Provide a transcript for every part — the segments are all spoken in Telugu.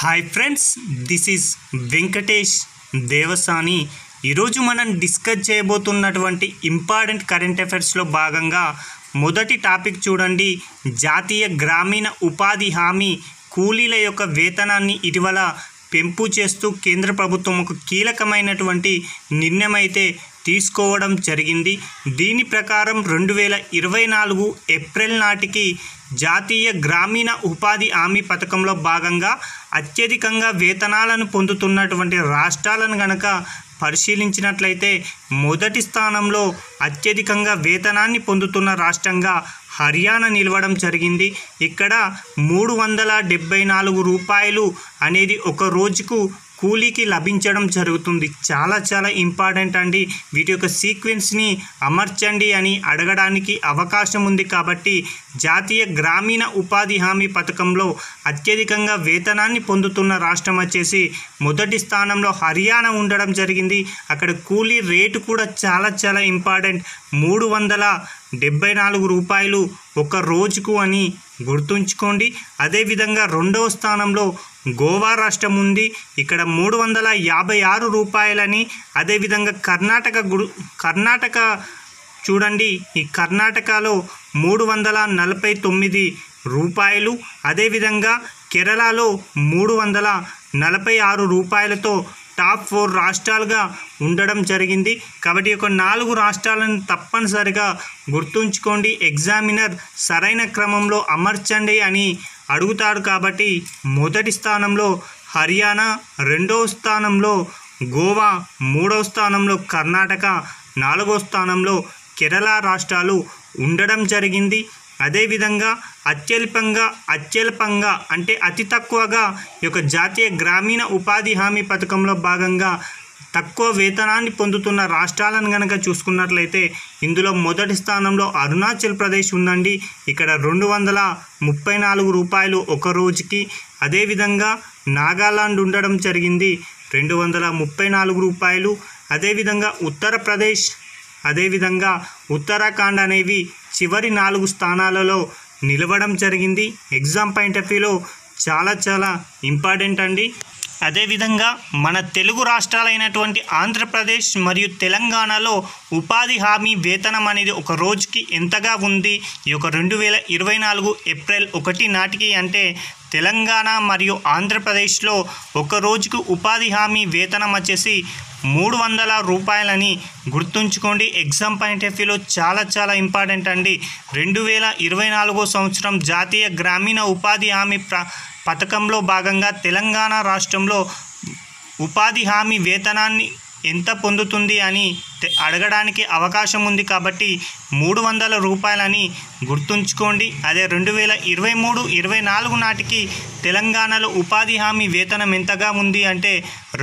Hi friends, this is Venkatesh Devasani. ఈరోజు మనం డిస్కస్ చేయబోతున్నటువంటి ఇంపార్టెంట్ కరెంట్ అఫైర్స్లో భాగంగా మొదటి టాపిక్ చూడండి. జాతీయ గ్రామీణ ఉపాధి హామీ కూలీల యొక్క వేతనాన్ని ఇటీవల పెంపు చేస్తూ కేంద్ర ప్రభుత్వం ఒక కీలకమైనటువంటి నిర్ణయం అయితే తీసుకోవడం జరిగింది. దీని ప్రకారం 2024 ఏప్రిల్ నాటికి జాతీయ గ్రామీణ ఉపాధి హామీ పథకంలో భాగంగా అత్యధికంగా వేతనాలను పొందుతున్నటువంటి రాష్ట్రాలను గనక పరిశీలించినట్లయితే మొదటి స్థానంలో అత్యధికంగా వేతనాన్ని పొందుతున్న రాష్ట్రంగా హర్యానా నిలవడం జరిగింది. ఇక్కడ 374 రూపాయలు అనేది ఒక రోజుకు కూలీకి లభించడం జరుగుతుంది. చాలా ఇంపార్టెంట్ అండి. వీటి యొక్క సీక్వెన్స్ని అమర్చండి అని అడగడానికి అవకాశం ఉంది. కాబట్టి జాతీయ గ్రామీణ ఉపాధి హామీ పథకంలో అత్యధికంగా వేతనాన్ని పొందుతున్న రాష్ట్రం వచ్చేసి మొదటి స్థానంలో హర్యానా ఉండడం జరిగింది. అక్కడ కూలీ రేటు కూడా చాలా ఇంపార్టెంట్. 374 రూపాయలు ఒక రోజుకు అని గుర్తుంచుకోండి. అదేవిధంగా రెండవ స్థానంలో గోవా రాష్ట్రం ఉంది. ఇక్కడ 356 రూపాయలని. అదేవిధంగా కర్ణాటక చూడండి, ఈ కర్ణాటకలో 349 రూపాయలు. అదేవిధంగా కేరళలో 346 రూపాయలతో టాప్ 4 రాష్ట్రాలుగా ఉండడం జరిగింది. కాబట్టి ఒక 4 రాష్ట్రాలను తప్పనిసరిగా గుర్తుంచుకోండి. ఎగ్జామినర్ సరైన క్రమంలో అమర్చండి అని అడుగుతాడు. కాబట్టి మొదటి స్థానంలో హర్యానా, రెండవ స్థానంలో గోవా, మూడవ స్థానంలో కర్ణాటక, నాలుగవ స్థానంలో కేరళ రాష్ట్రాలు ఉండడం జరిగింది. అదేవిధంగా అత్యల్పంగా అంటే అతి తక్కువగా ఈ యొక్క జాతీయ గ్రామీణ ఉపాధి హామీ పథకంలో భాగంగా తక్కువ వేతనాన్ని పొందుతున్న రాష్ట్రాలను కనుక చూసుకున్నట్లయితే ఇందులో మొదటి స్థానంలో అరుణాచల్ ప్రదేశ్ ఉందండి. ఇక్కడ 234 రూపాయలు ఒక రోజుకి. అదేవిధంగా నాగాలాండ్ ఉండడం జరిగింది, 234 రూపాయలు. అదేవిధంగా ఉత్తరప్రదేశ్, అదేవిధంగా ఉత్తరాఖండ్ అనేవి చివరి 4 స్థానాలలో నిలవడం జరిగింది. ఎగ్జామ్ పాయింట్ ఆఫ్ వ్యూలో చాలా ఇంపార్టెంట్ అండి. అదేవిధంగా మన తెలుగు రాష్ట్రాలైనటువంటి ఆంధ్రప్రదేశ్ మరియు తెలంగాణలో ఉపాధి హామీ వేతనం అనేది ఒక రోజుకి ఎంతగా ఉంది ఈ యొక్క 2024 ఏప్రిల్ 1 నాటికి అంటే తెలంగాణ మరియు ఆంధ్రప్రదేశ్లో ఒక రోజుకు ఉపాధి హామీ వేతనం వచ్చేసి 300 రూపాయలని గుర్తుంచుకోండి. ఎగ్జామ్ పాయింట్ ఆఫ్ వ్యూలో చాలా ఇంపార్టెంట్ అండి. 2024 సంవత్సరం జాతీయ గ్రామీణ ఉపాధి హామీ పథకంలో భాగంగా తెలంగాణ రాష్ట్రంలో ఉపాధి హామీ వేతనాన్ని ఎంత పొందుతుంది అని అడగడానికి అవకాశం ఉంది. కాబట్టి 300 రూపాయలని గుర్తుంచుకోండి. అదే 2023-24 నాటికి తెలంగాణలో ఉపాధి హామీ వేతనం ఎంతగా ఉంది అంటే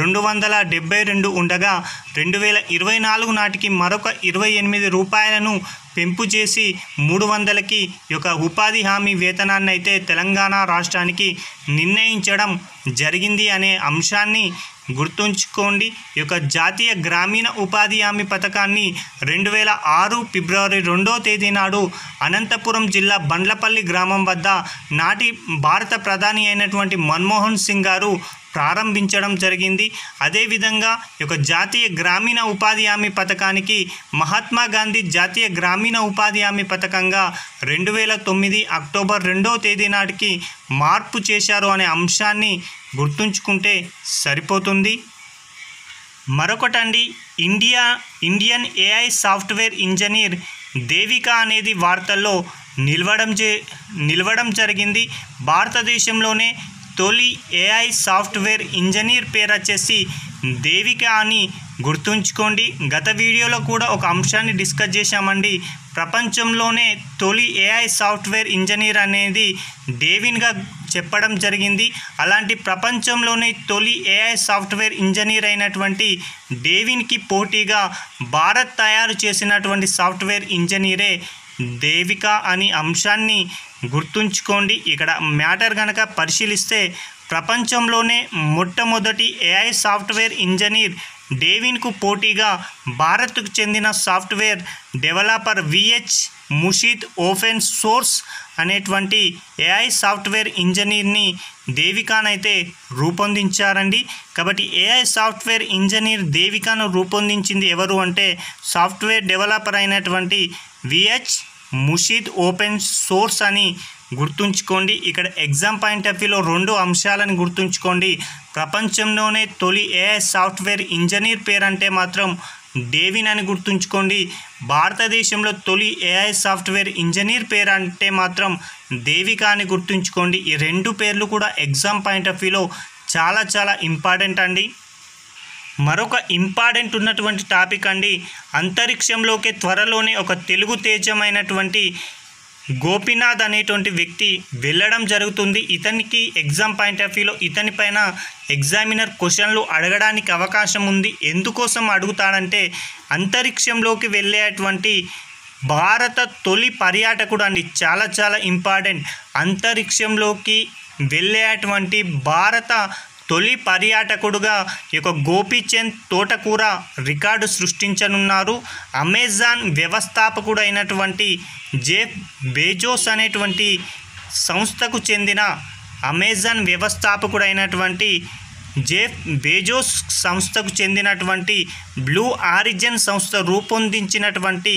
272 ఉండగా 2024 నాటికి మరొక 28 రూపాయలను పెంపు చేసి 300కి ఈ యొక్క ఉపాధి హామీ వేతనాన్ని అయితే తెలంగాణ రాష్ట్రానికి నిర్ణయించడం జరిగింది అనే అంశాన్ని గుర్తుంచుకోండి. ఈ యొక్క జాతీయ గ్రామీణ ఉపాధి హామీ పథకాన్ని 2006 ఫిబ్రవరి 2వ తేదీ నాడు అనంతపురం జిల్లా బండ్లపల్లి గ్రామం వద్ద నాటి భారత ప్రధాని అయినటువంటి మన్మోహన్ సింగ్ గారు ప్రారంభించడం జరిగింది. అదేవిధంగా ఈ యొక్క జాతీయ గ్రామీణ ఉపాధి హామీ పథకానికి మహాత్మా గాంధీ జాతీయ గ్రామీణ ఉపాధి హామీ పథకంగా 2009 అక్టోబర్ 2వ తేదీ నాటికి మార్పు చేశారు అనే అంశాన్ని గుర్తుంచుకుంటే సరిపోతుంది. మరొకటండి, Indian AI software engineer Devika అనేది వార్తల్లో నిలవడం జరిగింది. భారతదేశంలోనే తొలి ఏఐ సాఫ్ట్వేర్ ఇంజనీర్ పేరు వచ్చేసి దేవిక అని గుర్తుంచుకోండి. గత వీడియోలో కూడా ఒక అంశాన్ని డిస్కస్ చేశామండి. ప్రపంచంలోనే తొలి ఏఐ సాఫ్ట్వేర్ ఇంజనీర్ అనేది డేవిన్గా చెప్పడం జరిగింది. అలాంటి ప్రపంచంలోనే తొలి ఏఐ సాఫ్ట్వేర్ ఇంజనీర్ అయినటువంటి డేవిన్కి పోటీగా భారత్ తయారు చేసినటువంటి సాఫ్ట్వేర్ ఇంజనీరే దేవిక అని అంశాన్ని గుర్తుంచుకోండి. ఇక్కడ మ్యాటర్ కనుక పరిశీలిస్తే ప్రపంచంలోనే మొట్టమొదటి ఏఐ సాఫ్ట్వేర్ ఇంజనీర్ డేవిన్కు పోటీగా భారత్కు చెందిన software developer VH Musheed open source అనేటువంటి ఏఐ సాఫ్ట్వేర్ ఇంజనీర్ని దేవికాను అయితే రూపొందించారండి. కాబట్టి ఏఐ సాఫ్ట్వేర్ ఇంజనీర్ దేవికాను రూపొందించింది ఎవరు అంటే సాఫ్ట్వేర్ డెవలపర్ అయినటువంటి విహెచ్ ముషీద్ ఓపెన్ సోర్స్ అని గుర్తుంచుకోండి. ఇక్కడ ఎగ్జామ్ పాయింట్ ఆఫ్ వ్యూలో 2 అంశాలను గుర్తుంచుకోండి. ప్రపంచంలోనే తొలి ఏఐ సాఫ్ట్వేర్ ఇంజనీర్ పేరంటే మాత్రం డేవిన్ అని గుర్తుంచుకోండి. భారతదేశంలో తొలి ఏఐ సాఫ్ట్వేర్ ఇంజనీర్ పేరు అంటే మాత్రం దేవిక అని గుర్తుంచుకోండి. ఈ 2 పేర్లు కూడా ఎగ్జామ్ పాయింట్ ఆఫ్ వ్యూలో చాలా చాలా ఇంపార్టెంట్ అండి. మరొక ఇంపార్టెంట్ ఉన్నటువంటి టాపిక్ అండి, అంతరిక్షంలోకి త్వరలోనే ఒక తెలుగు తేజమైనటువంటి గోపీనాథ్ అనేటువంటి వ్యక్తి వెళ్ళడం జరుగుతుంది. ఇతనికి ఎగ్జామ్ పాయింట్ ఆఫ్ వ్యూలో ఇతని పైన ఎగ్జామినర్ క్వశ్చన్లు అడగడానికి అవకాశం ఉంది. ఎందుకోసం అడుగుతాడంటే అంతరిక్షంలోకి వెళ్ళేటువంటి భారత తొలి పర్యాటకుడు అండి. చాలా చాలా ఇంపార్టెంట్. అంతరిక్షంలోకి వెళ్ళేటువంటి భారత తొలి పర్యాటకుడుగా ఈ యొక్క గోపీచంద్ తోటకూర రికార్డు సృష్టించనున్నారు. అమెజాన్ వ్యవస్థాపకుడు అయినటువంటి జెఫ్ బెజోస్ అనేటువంటి సంస్థకు చెందిన అమెజాన్ వ్యవస్థాపకుడైనటువంటి జెఫ్ బెజోస్ సంస్థకు చెందినటువంటి బ్లూ ఆరిజిన్ సంస్థ రూపొందించినటువంటి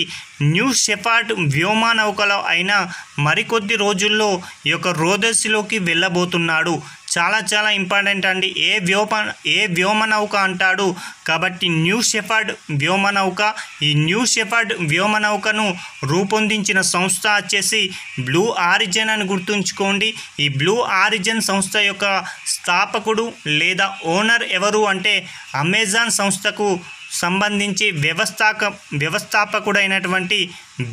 న్యూ షెపర్డ్ వ్యోమనౌకలో అయిన మరికొద్ది రోజుల్లో ఈ యొక్క రోదసిలోకి వెళ్ళబోతున్నాడు. చాలా చాలా ఇంపార్టెంట్ అండి. ఏ వ్యోమనౌక అంటాడు కాబట్టి న్యూ షెపర్డ్ వ్యోమనౌక. ఈ న్యూ షెపర్డ్ వ్యోమనౌకను రూపొందించిన సంస్థ వచ్చేసి బ్లూ ఆరిజిన్ అని గుర్తుంచుకోండి. ఈ బ్లూ ఆరిజిన్ సంస్థ యొక్క స్థాపకుడు లేదా ఓనర్ ఎవరు అంటే అమెజాన్ సంస్థకు సంబంధించి వ్యవస్థాపకుడైనటువంటి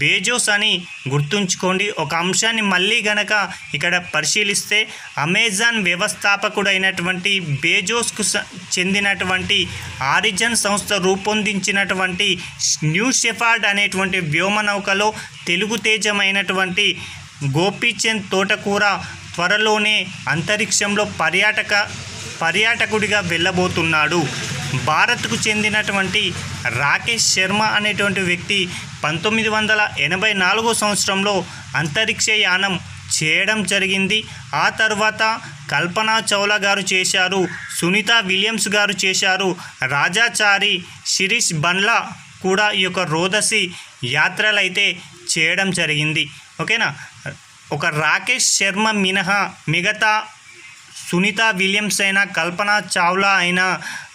బెజోస్ అని గుర్తుంచుకోండి. ఒక అంశాన్ని మళ్ళీ గనక ఇక్కడ పరిశీలిస్తే అమెజాన్ వ్యవస్థాపకుడైనటువంటి బెజోస్కు చెందినటువంటి ఆరిజిన్ సంస్థ రూపొందించినటువంటి న్యూ షెపర్డ్ అనేటువంటి వ్యోమనౌకలో తెలుగు తేజమైనటువంటి గోపీచంద్ తోటకూర త్వరలోనే అంతరిక్షంలో పర్యాటకుడిగా వెళ్ళబోతున్నాడు. భారత్కు చెందినటువంటి రాకేష్ శర్మ అనేటువంటి వ్యక్తి 1984 సంవత్సరంలో అంతరిక్ష యానం చేయడం జరిగింది. ఆ తర్వాత కల్పనా చౌలా గారు చేశారు, సునీత విలియమ్స్ గారు చేశారు, రాజాచారి శిరీష్ బన్లా కూడా ఈ యొక్క రోదసి యాత్రలు అయితే చేయడం జరిగింది. ఓకేనా. ఒక రాకేష్ శర్మ మినహా మిగతా సునీత విలియమ్స్ అయినా కల్పనా చావ్లా అయినా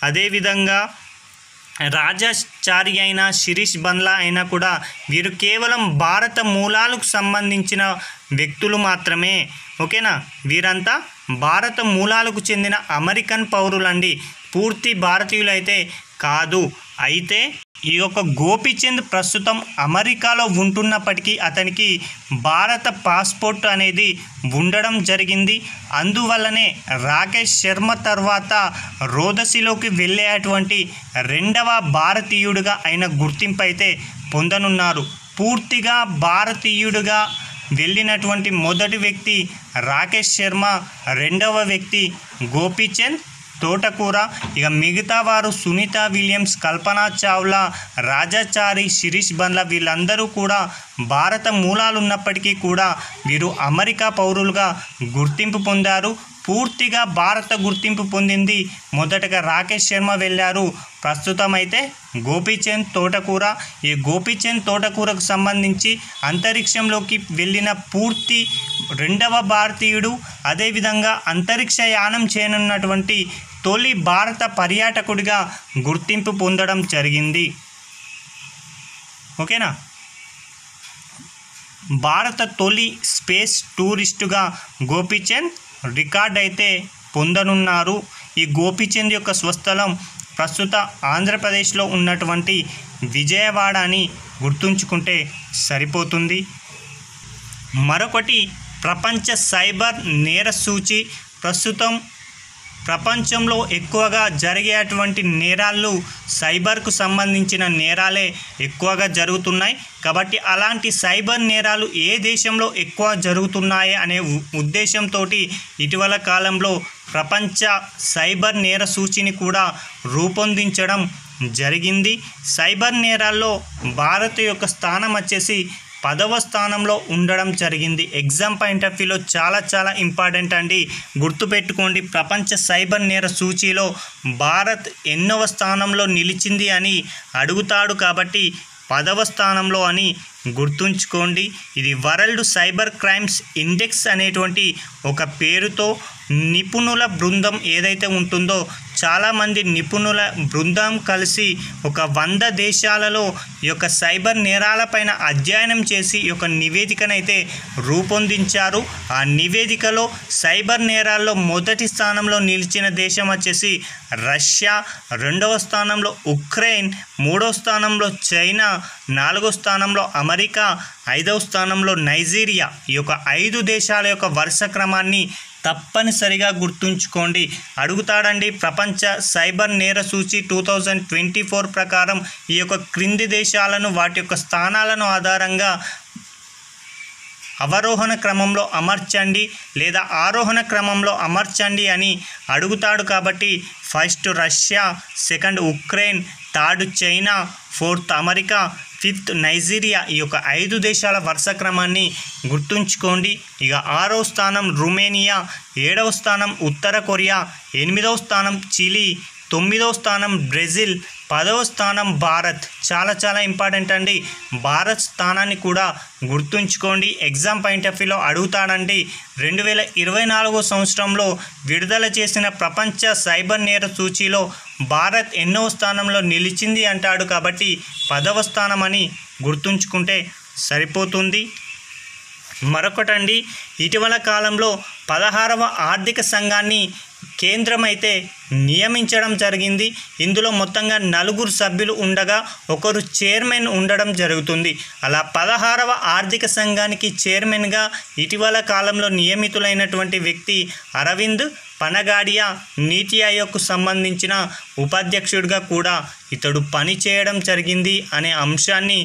అదేవిధంగా రాజాచారి అయినా శిరీష్ బన్లా అయినా కూడా వీరు కేవలం భారత మూలాలకు సంబంధించిన వ్యక్తులు మాత్రమే. ఓకేనా. వీరంతా భారత మూలాలకు చెందిన అమెరికన్ పౌరులండి, పూర్తి భారతీయులైతే కాదు. అయితే ఈ యొక్క గోపీచంద్ ప్రస్తుతం అమెరికాలో ఉంటున్నప్పటికీ అతనికి భారత పాస్పోర్ట్ అనేది ఉండడం జరిగింది. అందువల్లనే రాకేష్ శర్మ తర్వాత రోదసిలోకి వెళ్ళేటువంటి 2వ భారతీయుడిగా ఆయన గుర్తింపు అయితే పొందనున్నారు. పూర్తిగా భారతీయుడిగా వెళ్ళినటువంటి మొదటి వ్యక్తి రాకేష్ శర్మ, 2వ వ్యక్తి గోపీచంద్ తోటకూర. ఇక మిగతా వారు సునీత విలియమ్స్, కల్పనా చావ్లా, రాజాచారి, శిరీష్ బన్లా వీళ్ళందరూ కూడా భారత మూలాలు ఉన్నప్పటికీ కూడా వీరు అమెరికా పౌరులుగా గుర్తింపు పొందారు. పూర్తిగా భారత గుర్తింపు పొందింది మొదటగా రాకేష్ శర్మ వెళ్ళారు. ప్రస్తుతం అయితే గోపీచంద్ తోటకూర. ఈ గోపీచంద్ తోటకూరకు సంబంధించి అంతరిక్షంలోకి వెళ్ళిన పూర్తి 2వ భారతీయుడు, అదేవిధంగా అంతరిక్ష యానం చేయనున్నటువంటి తొలి భారత పర్యాటకుడిగా గుర్తింపు పొందడం జరిగింది. ఓకేనా. భారత తొలి స్పేస్ టూరిస్టుగా గోపీచంద్ రికార్డ్ అయితే పొందనున్నారు. ఈ గోపీచంద్ యొక్క స్వస్థలం ప్రస్తుత ఆంధ్రప్రదేశ్లో ఉన్నటువంటి విజయవాడ అని గుర్తుంచుకుంటే సరిపోతుంది. మరొకటి ప్రపంచ సైబర్ నేర సూచి. ప్రస్తుతం ప్రపంచంలో ఎక్కువగా జరిగేటువంటి నేరాలు సైబర్కు సంబంధించిన నేరాలే ఎక్కువగా జరుగుతున్నాయి. కాబట్టి అలాంటి సైబర్ నేరాలు ఏ దేశంలో ఎక్కువ జరుగుతున్నాయి అనే ఉద్దేశంతో ఇటీవల కాలంలో ప్రపంచ సైబర్ నేర సూచిని కూడా రూపొందించడం జరిగింది. సైబర్ నేరాల్లో భారత్ యొక్క స్థానం వచ్చేసి 10వ స్థానంలో ఉండడం జరిగింది. ఎగ్జామ్ పాయింట్ ఆఫ్ వ్యూలో చాలా చాలా ఇంపార్టెంట్ అండి, గుర్తుపెట్టుకోండి. ప్రపంచ సైబర్ నేర సూచీలో భారత్ ఎన్నవ స్థానంలో నిలిచింది అని అడుగుతాడు కాబట్టి 10వ స్థానంలో అని గుర్తుంచుకోండి. ఇది వరల్డ్ సైబర్ క్రైమ్స్ ఇండెక్స్ అనేటువంటి ఒక పేరుతో నిపుణుల బృందం ఏదైతే ఉంటుందో చాలామంది నిపుణుల బృందం కలిసి ఒక 100 దేశాలలో ఈ యొక్క సైబర్ నేరాలపైన అధ్యయనం చేసి ఈ యొక్క నివేదికనైతే రూపొందించారు. ఆ నివేదికలో సైబర్ నేరాల్లో మొదటి స్థానంలో నిలిచిన దేశం వచ్చేసి రష్యా, 2వ స్థానంలో ఉక్రెయిన్, 3వ స్థానంలో చైనా, 4వ స్థానంలో అమెరికా, 5వ స్థానంలో నైజీరియా. ఈ యొక్క 5 దేశాల యొక్క వరుస క్రమాన్ని తప్పనిసరిగా గుర్తుంచుకోండి. అడుగుతాడండి, ప్రపంచ సైబర్ నేర సూచి 2024 ప్రకారం ఈ యొక్క క్రింది దేశాలను వాటి యొక్క స్థానాలను ఆధారంగా అవరోహణ క్రమంలో అమర్చండి లేదా ఆరోహణ క్రమంలో అమర్చండి అని అడుగుతాడు. కాబట్టి first Russia, second Ukraine, third China, fourth America, fifth Nigeria. ఈ యొక్క 5 దేశాల వరుస క్రమాన్ని గుర్తుంచుకోండి. ఇక 6వ స్థానం రుమేనియా, 7వ స్థానం ఉత్తర కొరియా, 8వ స్థానం చిలీ, 9వ స్థానం బ్రెజిల్, 10వ స్థానం భారత్. చాలా చాలా ఇంపార్టెంట్ అండి, భారత్ స్థానాన్ని కూడా గుర్తుంచుకోండి. ఎగ్జామ్ పాయింట్ ఆఫ్ వ్యూలో అడుగుతాడండి, 2024 సంవత్సరంలో విడుదల చేసిన ప్రపంచ సైబర్ నేర సూచీలో భారత్ ఎన్నో స్థానంలో నిలిచింది అంటాడు. కాబట్టి 10వ స్థానం అని గుర్తుంచుకుంటే సరిపోతుంది. మరొకటండి, ఇటీవల కాలంలో 16వ ఆర్థిక సంఘాన్ని కేంద్రం అయితే నియమించడం జరిగింది. ఇందులో మొత్తంగా 4 సభ్యులు ఉండగా ఒకరు చైర్మన్ ఉండడం జరుగుతుంది. అలా 16వ ఆర్థిక సంఘానికి చైర్మన్గా ఇటీవల కాలంలో నియమితులైనటువంటి వ్యక్తి అరవింద్ పనగాడియా. నీతి ఆయోగ్కు సంబంధించిన ఉపాధ్యక్షుడిగా కూడా ఇతడు పనిచేయడం జరిగింది అనే అంశాన్ని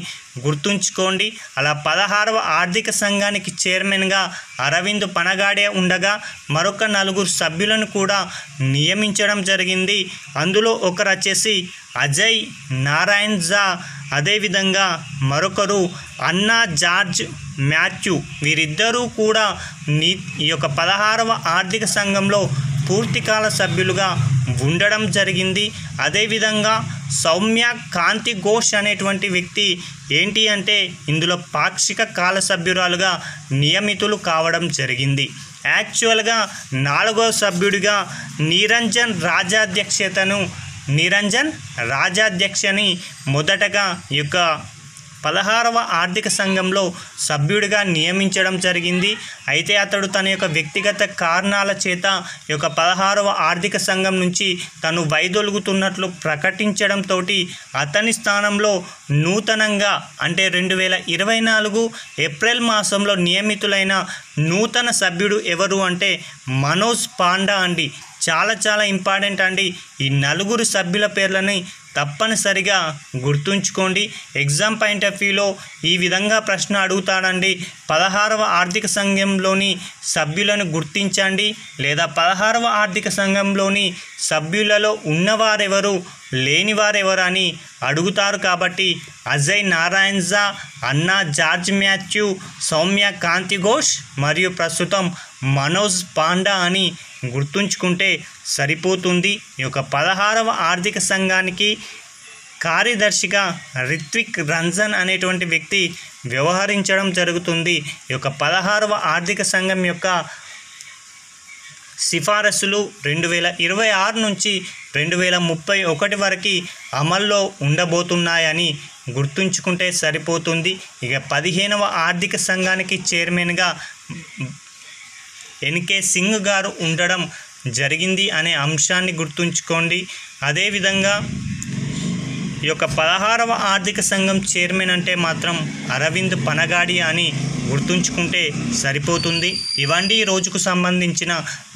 గుర్తుంచుకోండి. అలా 16వ ఆర్థిక సంఘానికి చైర్మన్గా అరవింద్ పనగాడియా ఉండగా మరొక 4 సభ్యులను కూడా నియమించడం జరిగింది. అందులో ఒకరు వచ్చేసి అజయ్ నారాయణ్ జా, అదేవిధంగా మరొకరు అన్నా జార్జ్ మాథ్యూ. వీరిద్దరూ కూడా ఈ యొక్క 16వ ఆర్థిక సంఘంలో పూర్తికాల సభ్యులుగా ఉండడం జరిగింది. అదేవిధంగా సౌమ్య కాంతి ఘోష్ అనేటువంటి వ్యక్తి ఏంటి అంటే ఇందులో పాక్షిక కాల సభ్యురాలుగా నియమితులు కావడం జరిగింది. యాక్చువల్గా 4వ సభ్యుడిగా నిరంజన్ రాజాధ్యక్షని మొదటగా ఈ యొక్క 16వ ఆర్థిక సంఘంలో సభ్యుడిగా నియమించడం జరిగింది. అయితే అతడు తన యొక్క వ్యక్తిగత కారణాల చేత ఈ యొక్క 16వ ఆర్థిక సంఘం నుంచి తను వైదొలుగుతున్నట్లు ప్రకటించడంతో అతని స్థానంలో నూతనంగా అంటే 2024 ఏప్రిల్ మాసంలో నియమితులైన నూతన సభ్యుడు ఎవరు అంటే మనోజ్ పాండా అండి. చాలా చాలా ఇంపార్టెంట్ అండి. ఈ 4 సభ్యుల పేర్లని తప్పనిసరిగా గుర్తుంచుకోండి. ఎగ్జామ్ పాయింట్ ఆఫ్ వ్యూలో ఈ విధంగా ప్రశ్న అడుగుతాడండి, 16వ ఆర్థిక సంఘంలోని సభ్యులను గుర్తించండి లేదా 16వ ఆర్థిక సంఘంలోని సభ్యులలో ఉన్నవారెవరు లేనివారెవరు అని అడుగుతారు. కాబట్టి అజయ్ నారాయణ్ జా, అన్నా జార్జ్ మాథ్యూ, సౌమ్య కాంతి ఘోష్ మరియు ప్రస్తుతం మనోజ్ పాండా అని గుర్తుంచుకుంటే సరిపోతుంది. ఈ యొక్క 16వ ఆర్థిక సంఘానికి కార్యదర్శిగా రిత్విక్ రంజన్ అనేటువంటి వ్యక్తి వ్యవహరించడం జరుగుతుంది. ఈ యొక్క 16వ ఆర్థిక సంఘం యొక్క సిఫారసులు 2026 నుంచి 2031 వరకు అమల్లో ఉండబోతున్నాయని గుర్తుంచుకుంటే సరిపోతుంది. ఇక 15వ ఆర్థిక సంఘానికి చైర్మన్గా ఎన్కే సింగ్ గారు ఉండడం జరిగింది అనే అంశాన్ని గుర్తుంచుకోండి. అదేవిధంగా ఈ యొక్క 16వ ఆర్థిక సంఘం చైర్మన్ అంటే మాత్రం అరవింద్ పనగాడియా అని గుర్తుంచుకుంటే సరిపోతుంది. ఇవండి ఈ రోజుకు సంబంధించిన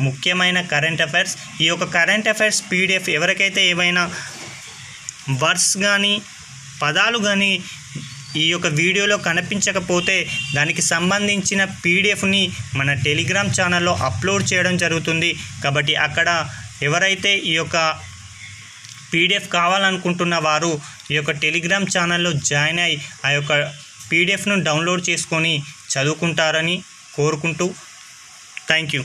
ముఖ్యమైన కరెంట్ అఫైర్స్. ఈ యొక్క కరెంట్ అఫైర్స్ పీడిఎఫ్ ఎవరికైతే ఏవైనా వర్డ్స్ కానీ పదాలు కానీ ఈ యొక్క వీడియోలో కనిపించకపోతే దానికి సంబంధించిన పీడిఎఫ్ని మన టెలిగ్రామ్ ఛానల్లో అప్లోడ్ చేయడం జరుగుతుంది. కాబట్టి అక్కడ ఎవరైతే ఈ యొక్క పీడిఎఫ్ కావాలనుకుంటున్న వారు ఈ యొక్క టెలిగ్రామ్ ఛానల్లో జాయిన్ అయ్యి ఆ యొక్క పీడిఎఫ్ను డౌన్లోడ్ చేసుకొని చదువుకుంటారని కోరుకుంటూ థ్యాంక్ యూ.